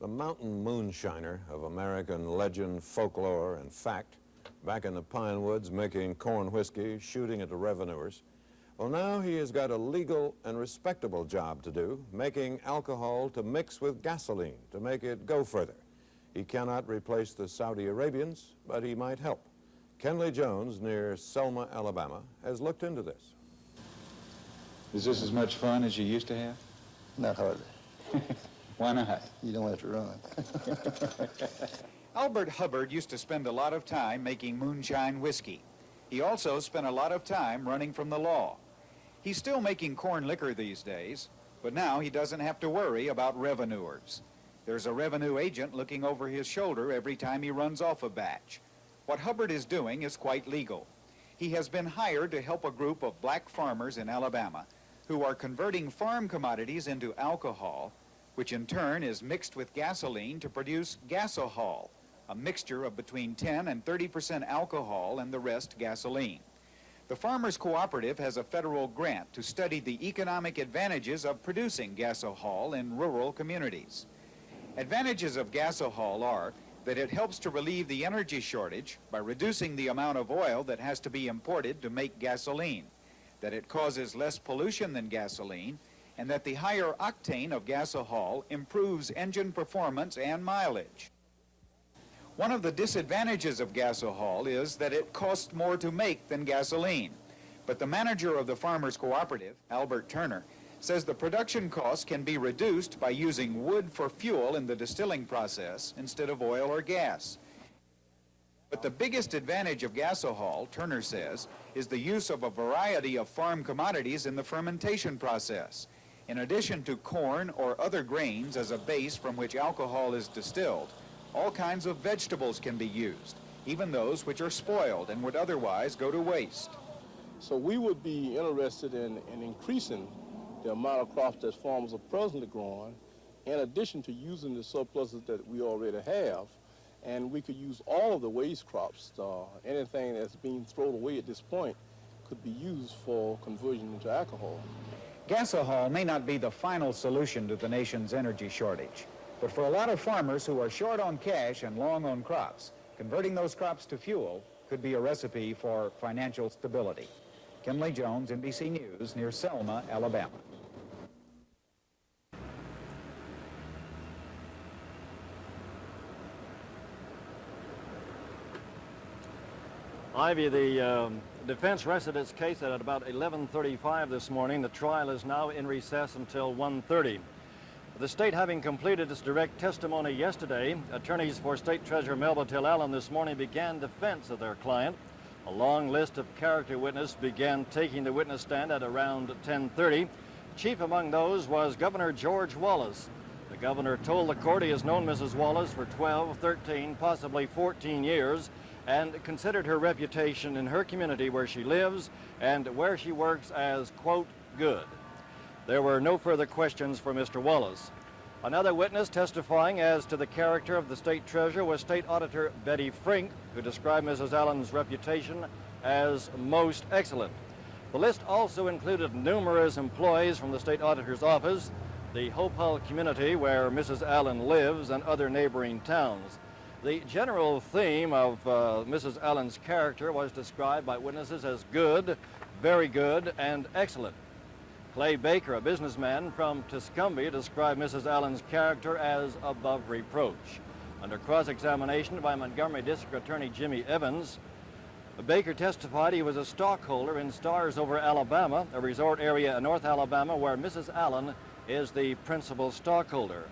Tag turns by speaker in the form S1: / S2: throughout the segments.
S1: The mountain moonshiner of American legend, folklore, and fact, back in the pine woods making corn whiskey, shooting at the revenuers. Well, now he has got a legal and respectable job to do, making alcohol to mix with gasoline to make it go further. He cannot replace the Saudi Arabians, but he might help. Kenley Jones, near Selma, Alabama, has looked into this.
S2: Is this as much fun as you used to have?
S3: Not hardly.
S2: Why not?
S3: You don't have to run.
S4: Albert Hubbard used to spend a lot of time making moonshine whiskey. He also spent a lot of time running from the law. He's still making corn liquor these days, but now he doesn't have to worry about revenuers. There's a revenue agent looking over his shoulder every time he runs off a batch. What Hubbard is doing is quite legal. He has been hired to help a group of black farmers in Alabama who are converting farm commodities into alcohol, which in turn is mixed with gasoline to produce gasohol, a mixture of between 10 and 30% alcohol and the rest gasoline. The Farmers Cooperative has a federal grant to study the economic advantages of producing gasohol in rural communities. Advantages of gasohol are that it helps to relieve the energy shortage by reducing the amount of oil that has to be imported to make gasoline, that it causes less pollution than gasoline, and that the higher octane of gasohol improves engine performance and mileage. One of the disadvantages of gasohol is that it costs more to make than gasoline. But the manager of the Farmers Cooperative, Albert Turner, says the production costs can be reduced by using wood for fuel in the distilling process instead of oil or gas. But the biggest advantage of gasohol, Turner says, is the use of a variety of farm commodities in the fermentation process. In addition to corn or other grains as a base from which alcohol is distilled, all kinds of vegetables can be used, even those which are spoiled and would otherwise go to waste.
S5: So we would be interested in increasing the amount of crops that farmers are presently growing, in addition to using the surpluses that we already have. And we could use all of the waste crops. Anything that's being thrown away at this point could be used for conversion into alcohol.
S4: Gasohol may not be the final solution to the nation's energy shortage, but for a lot of farmers who are short on cash and long on crops, converting those crops to fuel could be a recipe for financial stability. Kenley Jones, NBC News, near Selma, Alabama.
S6: Ivy, the defense rested its case at about 11:35 this morning. The trial is now in recess until 1:30. The state having completed its direct testimony yesterday, attorneys for State Treasurer Melba Till Allen this morning began defense of their client. A long list of character witnesses began taking the witness stand at around 10:30. Chief among those was Governor George Wallace. The governor told the court he has known Mrs. Wallace for 12, 13, possibly 14 years, and considered her reputation in her community where she lives and where she works as, quote, good. There were no further questions for Mr. Wallace. Another witness testifying as to the character of the state treasurer was State Auditor Betty Frink, who described Mrs. Allen's reputation as most excellent. The list also included numerous employees from the state auditor's office, the Hope Hull community where Mrs. Allen lives, and other neighboring towns. The general theme of Mrs. Allen's character was described by witnesses as good, very good, and excellent. Clay Baker, a businessman from Tuscumbia, described Mrs. Allen's character as above reproach. Under cross-examination by Montgomery District Attorney Jimmy Evans, Baker testified he was a stockholder in Stars Over Alabama, a resort area in North Alabama where Mrs. Allen is the principal stockholder.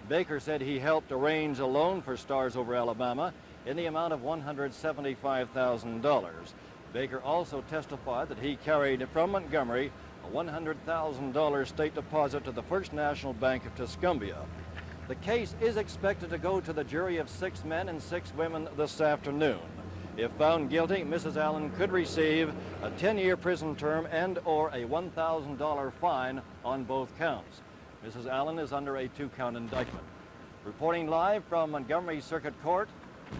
S6: Baker said he helped arrange a loan for Stars Over Alabama in the amount of $175,000. Baker also testified that he carried from Montgomery a $100,000 state deposit to the First National Bank of Tuscumbia. The case is expected to go to the jury of 6 men and 6 women this afternoon. If found guilty, Mrs. Allen could receive a 10-year prison term and or a $1,000 fine on both counts. Mrs. Allen is under a 2-count indictment. Reporting live from Montgomery Circuit Court,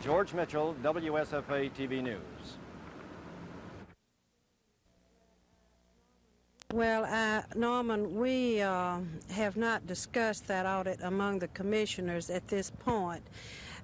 S6: George Mitchell, WSFA TV News.
S3: Well, Norman, we have not discussed that audit among the commissioners at this point.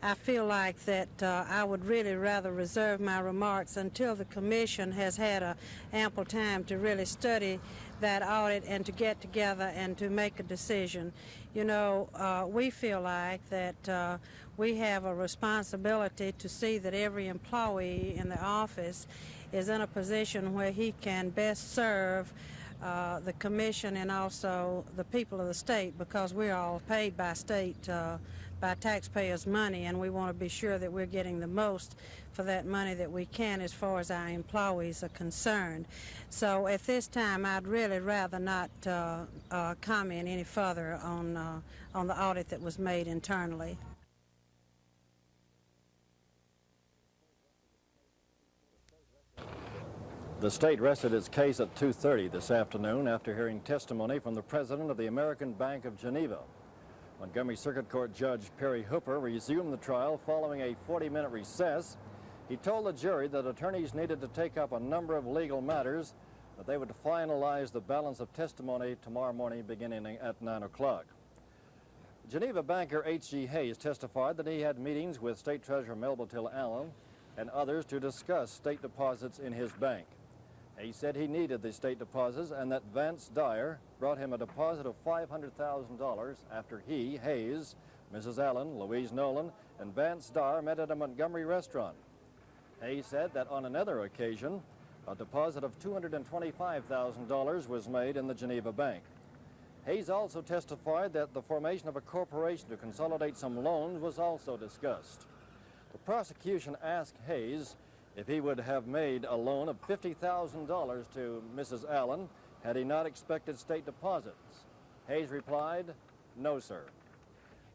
S3: I feel like that I would really rather reserve my remarks until the commission has had ample time to really study that audit and to get together and to make a decision. You know, we feel like that we have a responsibility to see that every employee in the office is in a position where he can best serve the commission and also the people of the state, because we're all paid by state, by taxpayers' money, and we want to be sure that we're getting the most for that money that we can as far as our employees are concerned. So at this time, I'd really rather not comment any further on the audit that was made internally.
S6: The state rested its case at 2:30 this afternoon after hearing testimony from the president of the American Bank of Geneva. Montgomery Circuit Court Judge Perry Hooper resumed the trial following a 40-minute recess. He told the jury that attorneys needed to take up a number of legal matters, that they would finalize the balance of testimony tomorrow morning beginning at 9 o'clock. Geneva banker H.G. Hayes testified that he had meetings with State Treasurer Melba Till Allen and others to discuss state deposits in his bank. He said he needed the state deposits and that Vance Dyer brought him a deposit of $500,000 after he, Hayes, Mrs. Allen, Louise Nolan, and Vance Dyer met at a Montgomery restaurant. Hayes said that on another occasion, a deposit of $225,000 was made in the Geneva Bank. Hayes also testified that the formation of a corporation to consolidate some loans was also discussed. The prosecution asked Hayes if he would have made a loan of $50,000 to Mrs. Allen had he not expected state deposits. Hayes replied, "No, sir."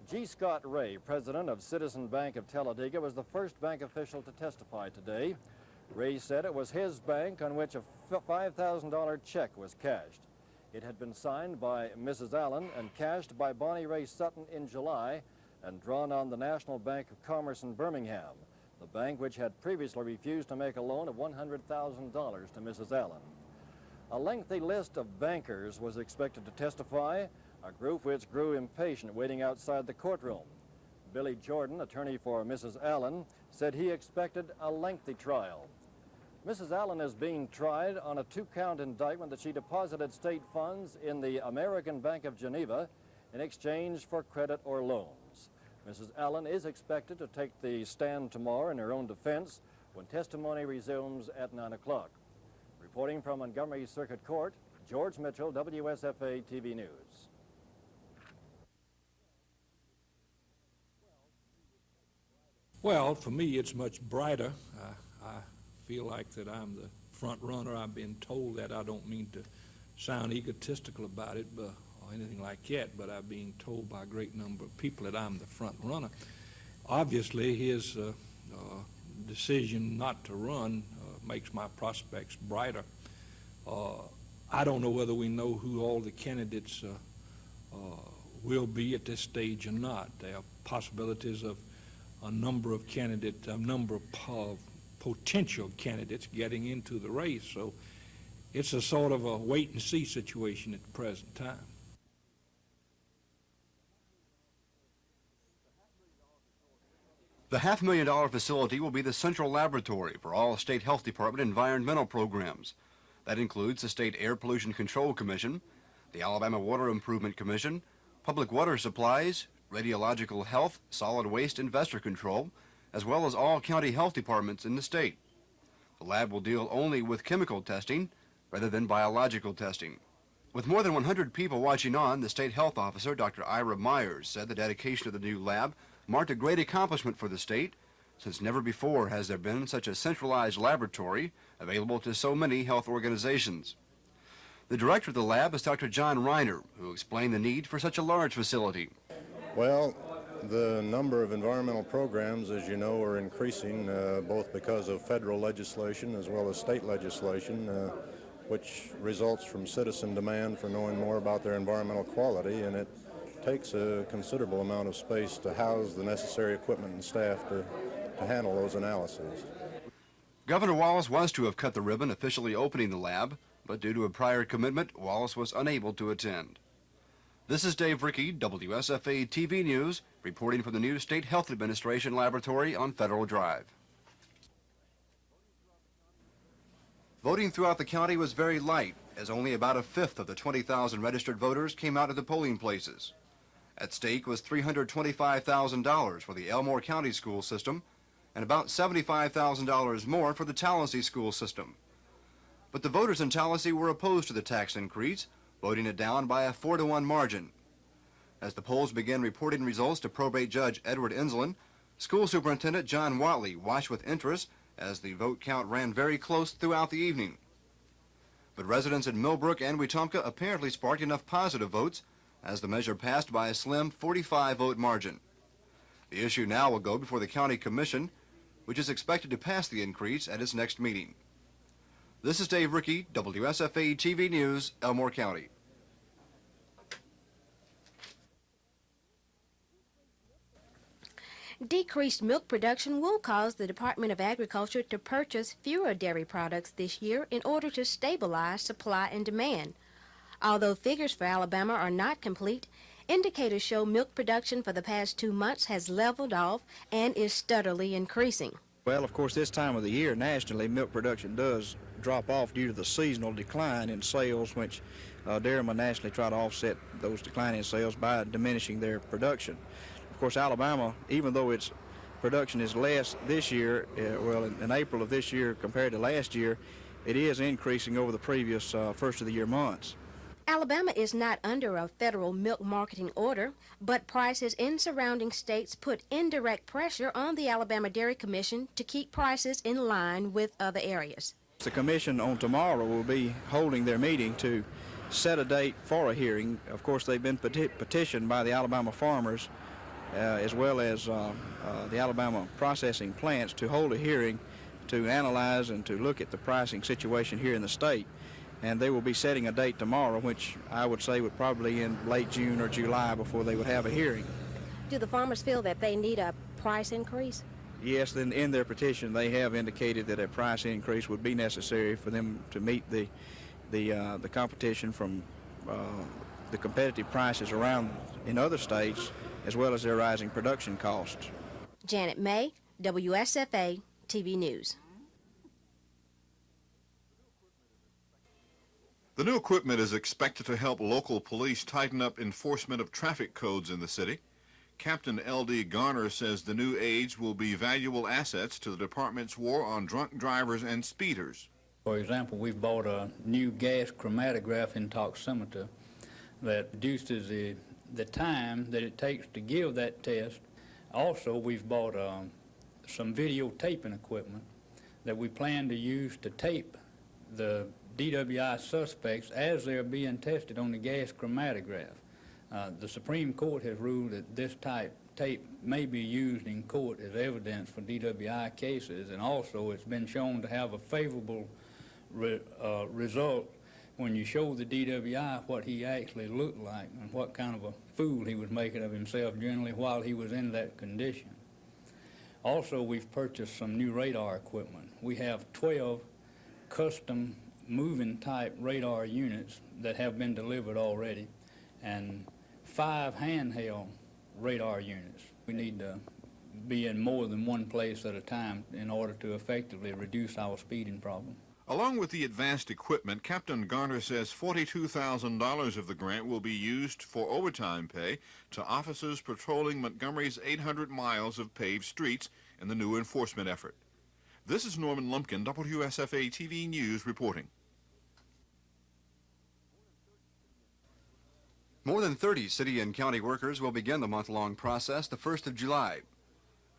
S6: G. Scott Ray, president of Citizen Bank of Talladega, was the first bank official to testify today. Ray said it was his bank on which a $5,000 check was cashed. It had been signed by Mrs. Allen and cashed by Bonnie Ray Sutton in July and drawn on the National Bank of Commerce in Birmingham, the bank which had previously refused to make a loan of $100,000 to Mrs. Allen. A lengthy list of bankers was expected to testify, a group which grew impatient waiting outside the courtroom. Billy Jordan, attorney for Mrs. Allen, said he expected a lengthy trial. Mrs. Allen is being tried on a 2-count indictment that she deposited state funds in the American Bank of Geneva in exchange for credit or loans. Mrs. Allen is expected to take the stand tomorrow in her own defense when testimony resumes at 9 o'clock. Reporting from Montgomery Circuit Court, George Mitchell, WSFA TV News.
S7: Well, for me, it's much brighter. I feel like that I'm the front runner. I've been told that. I don't mean to sound egotistical about it, or anything like that, but I've been told by a great number of people that I'm the front runner. Obviously, his decision not to run makes my prospects brighter. I don't know whether we know who all the candidates will be at this stage or not. There are possibilities of a number of candidates, a number of potential candidates getting into the race. So it's a sort of a wait-and-see situation at the present time.
S8: The $500,000 facility will be the central laboratory for all state health department environmental programs. That includes the State Air Pollution Control Commission, the Alabama Water Improvement Commission, public water supplies, radiological health, solid waste, and vector control, as well as all county health departments in the state. The lab will deal only with chemical testing rather than biological testing. With more than 100 people watching on, the state health officer, Dr. Ira Myers, said the dedication of the new lab marked a great accomplishment for the state, since never before has there been such a centralized laboratory available to so many health organizations. The director of the lab is Dr. John Reiner, who explained the need for such a large facility.
S1: Well, the number of environmental programs, as you know, are increasing, both because of federal legislation as well as state legislation, which results from citizen demand for knowing more about their environmental quality, and it takes a considerable amount of space to house the necessary equipment and staff to handle those analyses.
S8: Governor Wallace was to have cut the ribbon officially opening the lab, but due to a prior commitment, Wallace was unable to attend. This is Dave Rickey, WSFA TV News, reporting from the new State Health Administration Laboratory on Federal Drive. Voting throughout the county was very light, as only about a fifth of the 20,000 registered voters came out of the polling places. At stake was $325,000 for the Elmore County school system and about $75,000 more for the Tallahassee school system. But the voters in Tallahassee were opposed to the tax increase, voting it down by a 4-to-1 margin. As the polls began reporting results to probate judge Edward Insland, school superintendent John Watley watched with interest as the vote count ran very close throughout the evening. But residents in Millbrook and Wetumpka apparently sparked enough positive votes as the measure passed by a slim 45-vote margin. The issue now will go before the county commission, which is expected to pass the increase at its next meeting. This is Dave Rickey, WSFA TV News, Elmore County.
S9: Decreased milk production will cause the Department of Agriculture to purchase fewer dairy products this year in order to stabilize supply and demand. Although figures for Alabama are not complete, indicators show milk production for the past 2 months has leveled off and is steadily increasing.
S10: Well, of course, this time of the year nationally, milk production does drop off due to the seasonal decline in sales, which dairymen nationally try to offset those declining sales by diminishing their production. Of course, Alabama, even though its production is less this year, in April of this year compared to last year, it is increasing over the previous first of the year months.
S9: Alabama is not under a federal milk marketing order, but prices in surrounding states put indirect pressure on the Alabama Dairy Commission to keep prices in line with other areas.
S10: The commission on tomorrow will be holding their meeting to set a date for a hearing. Of course, they've been petitioned by the Alabama farmers as well as the Alabama processing plants to hold a hearing to analyze and to look at the pricing situation here in the state. And they will be setting a date tomorrow, which I would say would probably in late June or July before they would have a hearing.
S9: Do the farmers feel that they need a price increase?
S10: Yes, then in their petition they have indicated that a price increase would be necessary for them to meet the competition from the competitive prices around in other states, as well as their rising production costs.
S9: Janet May, WSFA TV News.
S11: The new equipment is expected to help local police tighten up enforcement of traffic codes in the city. Captain L.D. Garner says the new aids will be valuable assets to the department's war on drunk drivers and speeders.
S12: For example, we've bought a new gas chromatograph in toximeter that reduces the time that it takes to give that test. Also, we've bought some videotaping equipment that we plan to use to tape the DWI suspects as they're being tested on the gas chromatograph. The Supreme Court has ruled that this type tape may be used in court as evidence for DWI cases, and also it's been shown to have a favorable result when you show the DWI what he actually looked like and what kind of a fool he was making of himself generally while he was in that condition. Also, we've purchased some new radar equipment. We have 12 custom moving type radar units that have been delivered already, and 5 handheld radar units. We need to be in more than one place at a time in order to effectively reduce our speeding problem.
S11: Along with the advanced equipment, Captain Garner says $42,000 of the grant will be used for overtime pay to officers patrolling Montgomery's 800 miles of paved streets in the new enforcement effort. This is Norman Lumpkin, WSFA TV News reporting.
S8: More than 30 city and county workers will begin the month-long process the 1st of July.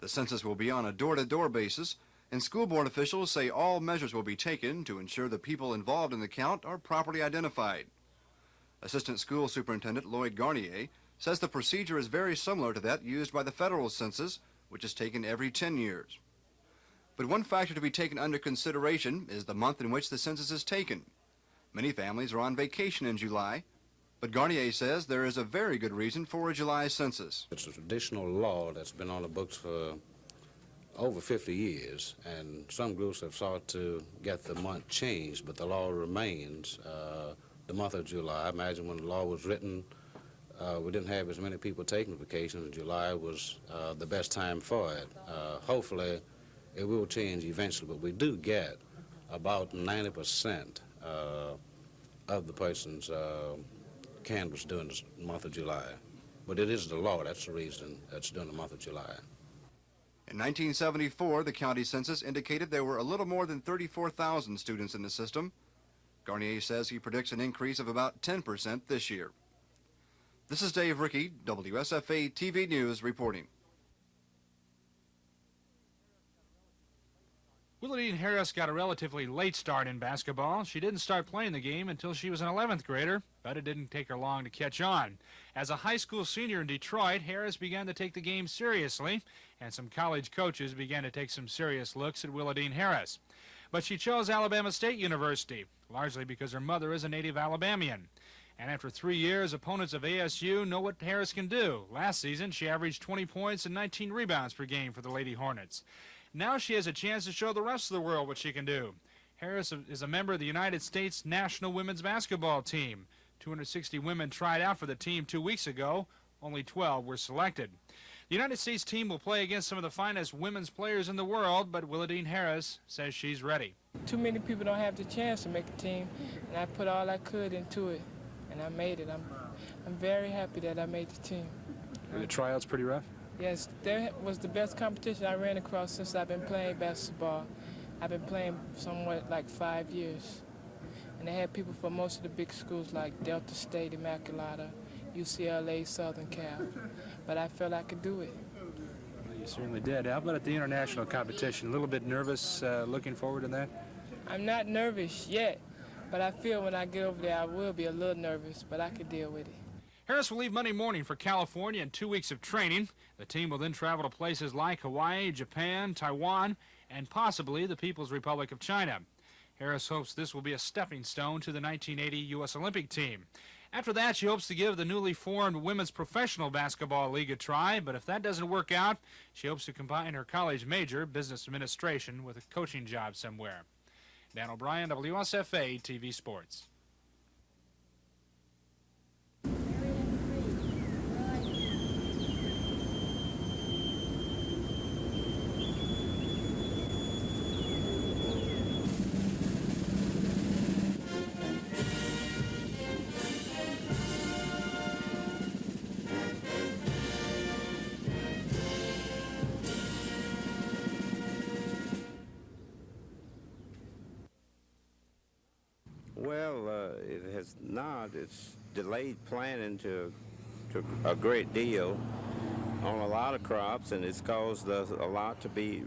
S8: The census will be on a door-to-door basis, and school board officials say all measures will be taken to ensure the people involved in the count are properly identified. Assistant School Superintendent Lloyd Garnier says the procedure is very similar to that used by the federal census, which is taken every 10 years. But one factor to be taken under consideration is the month in which the census is taken. Many families are on vacation in July, but Garnier says there is a very good reason for a July census.
S13: It's a traditional law that's been on the books for over 50 years, and some groups have sought to get the month changed, but the law remains the month of July. I imagine when the law was written, we didn't have as many people taking vacation, and July was the best time for it. Hopefully, it will change eventually, but we do get about 90% of the person's canvass during the month of July. But it is the law. That's the reason it's during the month of July.
S8: In 1974, the county census indicated there were a little more than 34,000 students in the system. Garnier says he predicts an increase of about 10% this year. This is Dave Rickey, WSFA TV News reporting.
S14: Willadine Harris got a relatively late start in basketball. She didn't start playing the game until she was an 11th grader, but it didn't take her long to catch on. As a high school senior in Detroit, Harris began to take the game seriously, and some college coaches began to take some serious looks at Willadine Harris. But she chose Alabama State University, largely because her mother is a native Alabamian. And after 3 years, opponents of ASU know what Harris can do. Last season, she averaged 20 points and 19 rebounds per game for the Lady Hornets. Now she has a chance to show the rest of the world what she can do. Harris is a member of the United States national women's basketball team. 260 women tried out for the team 2 weeks ago. Only 12 were selected. The United States team will play against some of the finest women's players in the world, but Willadine Harris says she's ready.
S15: Too many people don't have the chance to make a team, and I put all I could into it, and I made it. I'm very happy that I made the team.
S14: Were the tryouts pretty rough?
S15: Yes, that was the best competition I ran across since I've been playing basketball. I've been playing somewhat like 5 years. And they had people from most of the big schools like Delta State, Immaculata, UCLA, Southern Cal. But I felt I could do it.
S14: Well, you certainly did. How about at the international competition? A little bit nervous looking forward to that?
S15: I'm not nervous yet, but I feel when I get over there I will be a little nervous, but I can deal with it.
S14: Harris will leave Monday morning for California in 2 weeks of training. The team will then travel to places like Hawaii, Japan, Taiwan, and possibly the People's Republic of China. Harris hopes this will be a stepping stone to the 1980 U.S. Olympic team. After that, she hopes to give the newly formed Women's Professional Basketball League a try, but if that doesn't work out, she hopes to combine her college major, business administration, with a coaching job somewhere. Dan O'Brien, WSFA TV Sports.
S16: Well, it has not. It's delayed planting to a great deal on a lot of crops, and it's caused a lot to be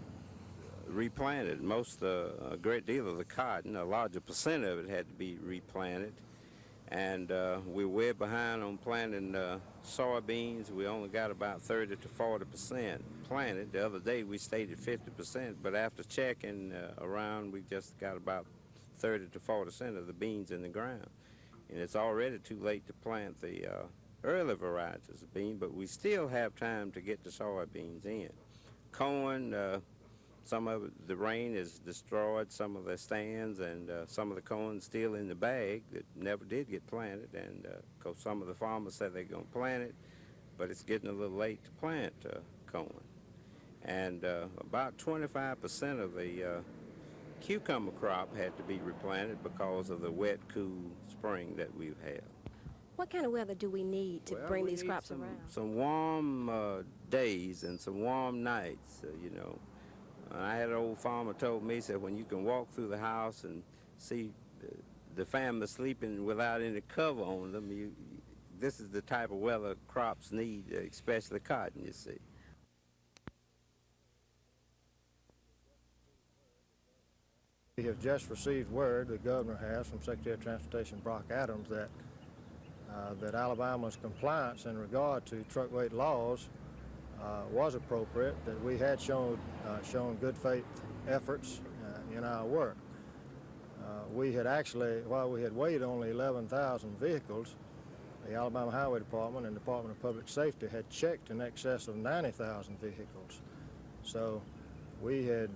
S16: replanted. A great deal of the cotton, a larger percent of it had to be replanted. And we're way behind on planting soybeans. We only got about 30 to 40% planted. The other day we stayed at 50%, but after checking around, we just got about 30 to 40% of the beans in the ground. And it's already too late to plant the early varieties of bean, but we still have time to get the soybeans in. Corn, some of it, the rain has destroyed some of the stands, and some of the corn still in the bag that never did get planted. And because some of the farmers said they're going to plant it, but it's getting a little late to plant corn. And about 25% of the cucumber crop had to be replanted because of the wet, cool spring that we've had.
S9: What kind of weather do we need to bring these crops around?
S16: Some warm days and some warm nights, you know. I had an old farmer told me, he said, when you can walk through the house and see the family sleeping without any cover on them, this is the type of weather crops need, especially cotton, you see.
S17: We have just received word, the governor has, from Secretary of Transportation Brock Adams, that Alabama's compliance in regard to truck weight laws was appropriate, that we had shown good faith efforts in our work. We had actually, while we had weighed only 11,000 vehicles, the Alabama Highway Department and Department of Public Safety had checked in excess of 90,000 vehicles. So we had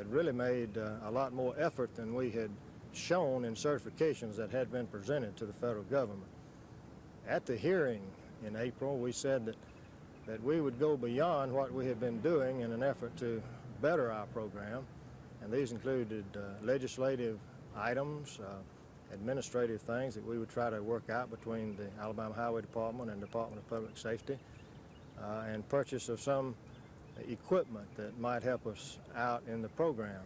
S17: really made a lot more effort than we had shown in certifications that had been presented to the federal government. At the hearing in April, we said that we would go beyond what we had been doing in an effort to better our program, and these included legislative items, administrative things that we would try to work out between the Alabama Highway Department and Department of Public Safety, and purchase of some equipment that might help us out in the program.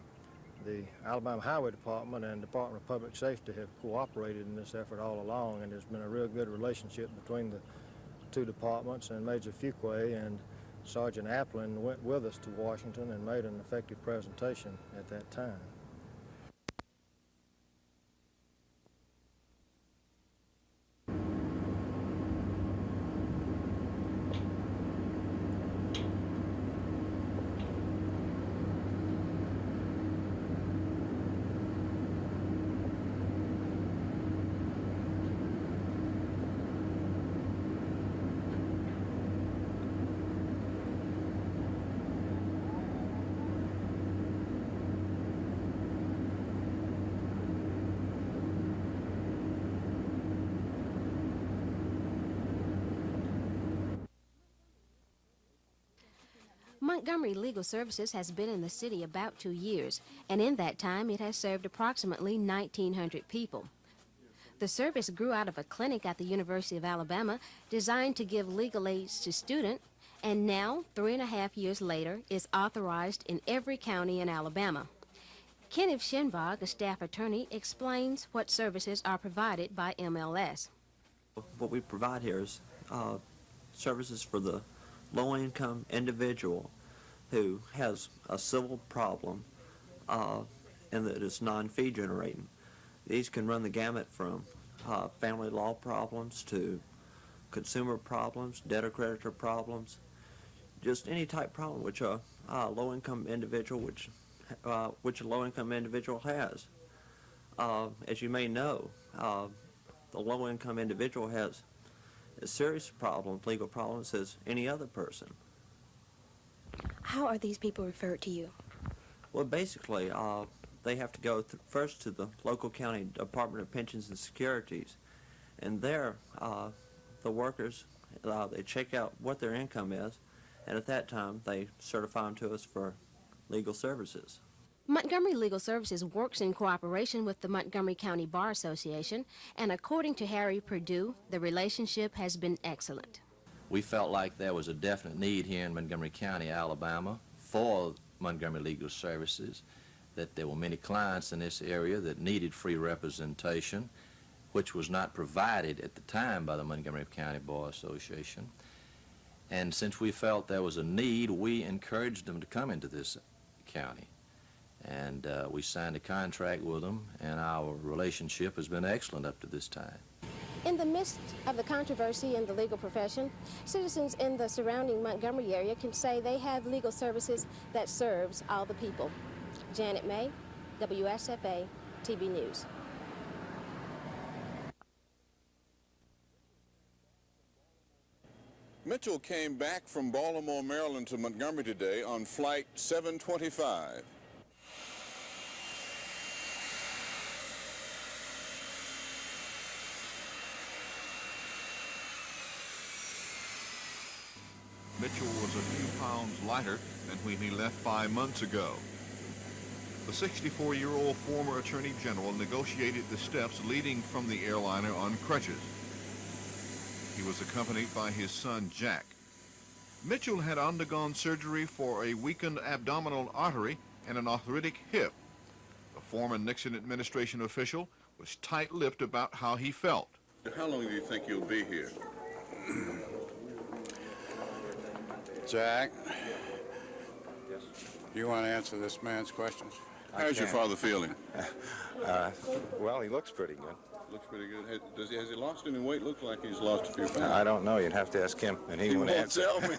S17: The Alabama Highway Department and Department of Public Safety have cooperated in this effort all along, and there's been a real good relationship between the two departments, and Major Fuqua and Sergeant Applin went with us to Washington and made an effective presentation at that time.
S9: Montgomery Legal Services has been in the city about 2 years, and in that time it has served approximately 1,900 people. The service grew out of a clinic at the University of Alabama designed to give legal aids to students, and now, 3.5 years later, is authorized in every county in Alabama. Kenneth Shinbog, a staff attorney, explains what services are provided by MLS.
S18: What we provide here is services for the low-income individual who has a civil problem and that is non-fee generating. These can run the gamut from family law problems to consumer problems, debtor-creditor problems, just any type problem which a low-income individual which a low-income individual has. As you may know, the low-income individual has a serious problem, legal problems, as any other person.
S9: How are these people referred to you?
S18: Well, basically, they have to go first to the local county Department of Pensions and Securities, and there the workers, they check out what their income is, and at that time they certify them to us for legal services.
S9: Montgomery Legal Services works in cooperation with the Montgomery County Bar Association, and according to Harry Perdue, the relationship has been excellent.
S19: We felt like there was a definite need here in Montgomery County, Alabama, for Montgomery Legal Services, that there were many clients in this area that needed free representation, which was not provided at the time by the Montgomery County Bar Association. And since we felt there was a need, we encouraged them to come into this county. And we signed a contract with them, and our relationship has been excellent up to this time.
S9: In the midst of the controversy in the legal profession, citizens in the surrounding Montgomery area can say they have legal services that serves all the people. Janet May, WSFA, TV News.
S20: Mitchell came back from Baltimore, Maryland to Montgomery today on flight 725.
S11: Mitchell was a few pounds lighter than when he left 5 months ago. The 64-year-old former Attorney General negotiated the steps leading from the airliner on crutches. He was accompanied by his son, Jack. Mitchell had undergone surgery for a weakened abdominal artery and an arthritic hip. The former Nixon administration official was tight-lipped about how he felt.
S20: How long do you think you'll be here?
S21: Jack, do you want to answer this man's questions?
S20: How's your father feeling?
S22: Well, he looks pretty good.
S20: Looks pretty good. Has he lost any weight? Looks like he's lost a few pounds.
S22: I don't know. You'd have to ask him, and he won't answer.
S20: Tell me.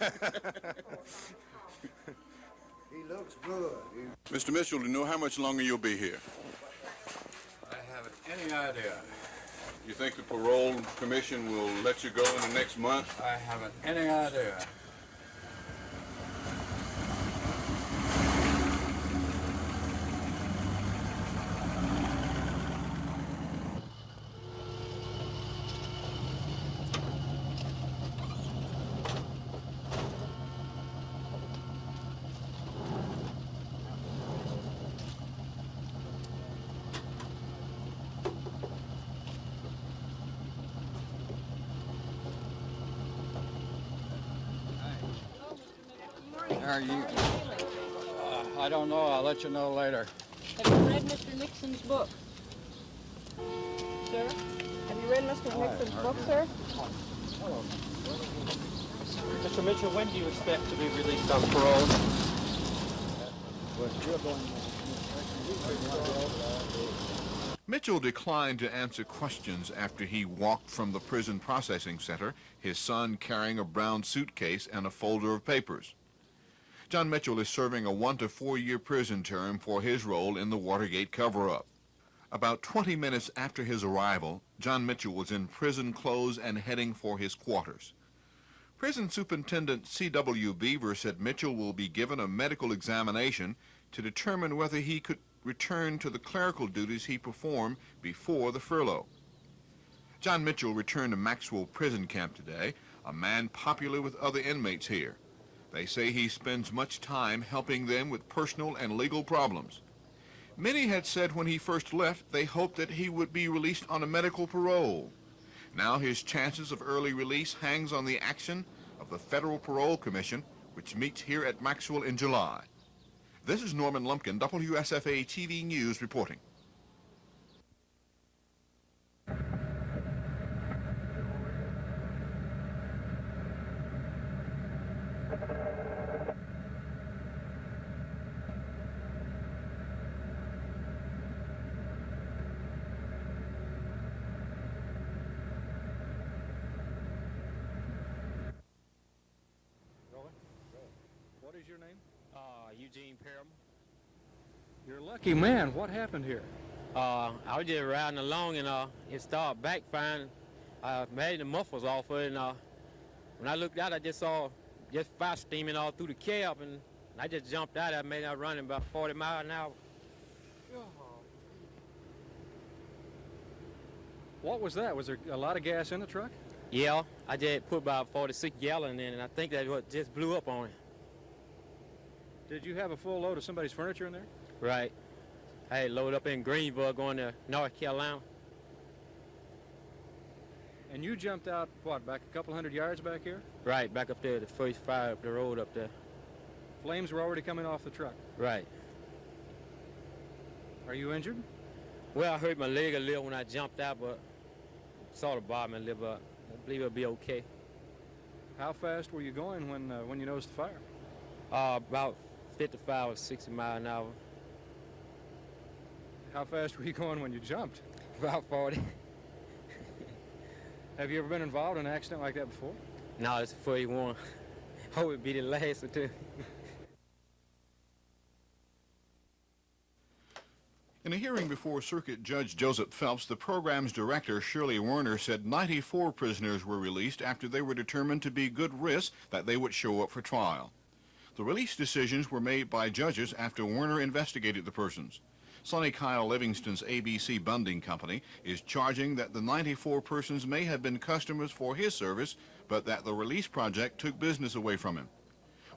S21: He looks good.
S20: Mr. Mitchell, do you know how much longer you'll be here?
S21: I haven't any idea.
S20: You think the parole commission will let you go in the next month?
S21: I haven't any idea. How are you? I don't know. I'll let you know later.
S2: Have you read Mr. Nixon's book? Sir? Have you read Mr. Nixon's book, sir?
S21: Hello.
S5: Mr. Mitchell, when do you expect to be released on parole?
S11: Mitchell declined to answer questions after he walked from the prison processing center, his son carrying a brown suitcase and a folder of papers. John Mitchell is serving a 1 to 4 year prison term for his role in the Watergate cover-up. About 20 minutes after his arrival, John Mitchell was in prison clothes and heading for his quarters. Prison Superintendent C.W. Beaver said Mitchell will be given a medical examination to determine whether he could return to the clerical duties he performed before the furlough. John Mitchell returned to Maxwell Prison Camp today, a man popular with other inmates here. They say he spends much time helping them with personal and legal problems. Many had said when he first left they hoped that he would be released on a medical parole. Now his chances of early release hangs on the action of the Federal Parole Commission, which meets here at Maxwell in July. This is Norman Lumpkin, WSFA TV News reporting.
S6: What is your name?
S5: Eugene Perriman.
S6: You're a lucky man. What happened here?
S5: I was just riding along and it started backfiring. I made the mufflers off of it, and when I looked out, I just saw just fire steaming all through the cab, and I just jumped out. I made out running about 40 miles an hour.
S6: What was that? Was there a lot of gas in the truck?
S5: Yeah, I just put about 46 gallons in, and I think that's what just blew up on it.
S6: Did you have a full load of somebody's furniture in there?
S5: Right. I had loaded up in Greensboro going to North Carolina.
S6: And you jumped out, what, back a couple hundred yards back here?
S5: Right, back up there, the first fire up the road up there.
S6: Flames were already coming off the truck?
S5: Right.
S6: Are you injured?
S5: Well, I hurt my leg a little when I jumped out, but sort of bothered me a little bit. I believe it'll be okay.
S6: How fast were you going when you noticed the fire?
S5: About 55 or 60 miles an hour.
S6: How fast were you going when you jumped?
S5: About 40.
S6: Have you ever been involved in an accident like that before?
S5: No, it's the first one. Hope it'd be the last or two.
S11: In a hearing before Circuit Judge Joseph Phelps, the program's director, Shirley Werner, said 94 prisoners were released after they were determined to be good risks that they would show up for trial. The release decisions were made by judges after Werner investigated the persons. Sonny Kyle Livingston's ABC Bunding Company is charging that the 94 persons may have been customers for his service, but that the release project took business away from him.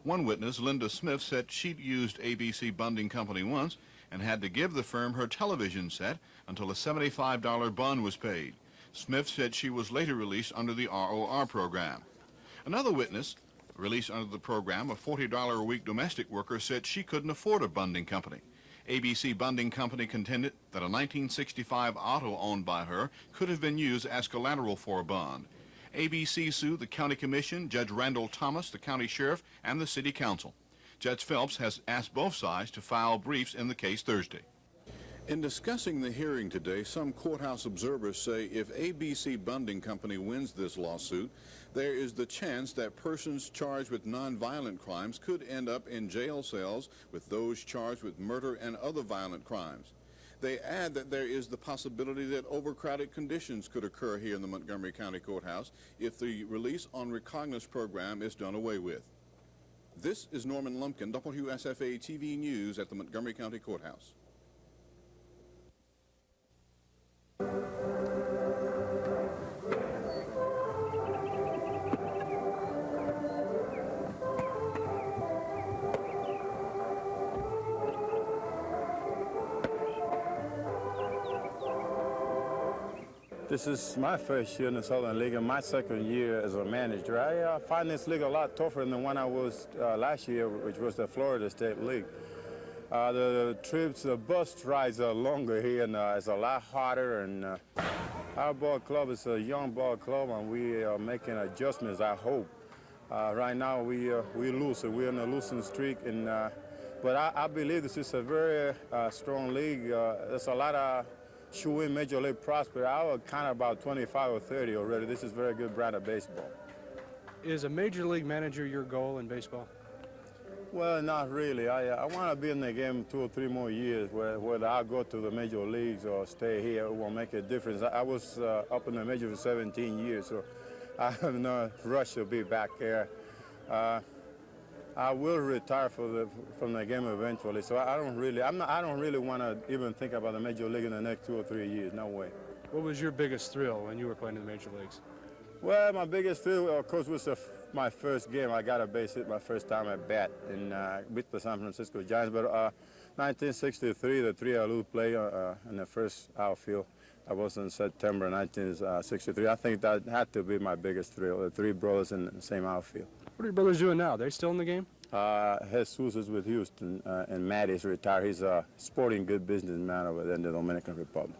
S11: One witness, Linda Smith, said she'd used ABC Bunding Company once and had to give the firm her television set until a $75 bond was paid. Smith said she was later released under the ROR program. Another witness, released under the program, a $40 a week domestic worker, said she couldn't afford a bunding company. ABC Bunding Company contended that a 1965 auto owned by her could have been used as collateral for a bond. ABC sued the county commission, Judge Randall Thomas, the county sheriff, and the city council. Judge Phelps has asked both sides to file briefs in the case Thursday.
S20: In discussing the hearing today, some courthouse observers say if ABC Bunding Company wins this lawsuit, there is the chance that persons charged with nonviolent crimes could end up in jail cells with those charged with murder and other violent crimes. They add that there is the possibility that overcrowded conditions could occur here in the Montgomery County Courthouse if the release on recognizance program is done away with. This is Norman Lumpkin, WSFA TV News at the Montgomery County Courthouse.
S3: This is my first year in the Southern League and my second year as a manager. I find this league a lot tougher than the one I was last year, which was the Florida State League. The trips, the bus rides are longer here, and it's a lot harder. And our ball club is a young ball club, and we are making adjustments, I hope. Right now, we lose. We're in a losing streak, and but I believe this is a very strong league. There's a lot of shoe-in Major League prospects. I was kind of about 25 or 30 already. This is very good brand of baseball.
S4: Is a Major League manager your goal in baseball?
S3: Well, not really. I want to be in the game 2 or 3 more years, whether I'll go to the major leagues or stay here, it won't make a difference. I was up in the major for 17 years, so I have no rush to be back there. I will retire from the game eventually, so I don't really want to even think about the major league in the next 2 or 3 years. No way.
S4: What was your biggest thrill when you were playing in the major leagues?
S3: Well, my biggest thrill, of course, was my first game. I got a base hit my first time at bat and beat the San Francisco Giants. But 1963, the 3-alley play in the first outfield, I was in September 1963. I think that had to be my biggest thrill, the 3 brothers in the same outfield.
S4: What are your brothers doing now? Are they still in the game?
S3: Jesus is with Houston, and Matt is retired. He's a sporting good businessman over there in the Dominican Republic.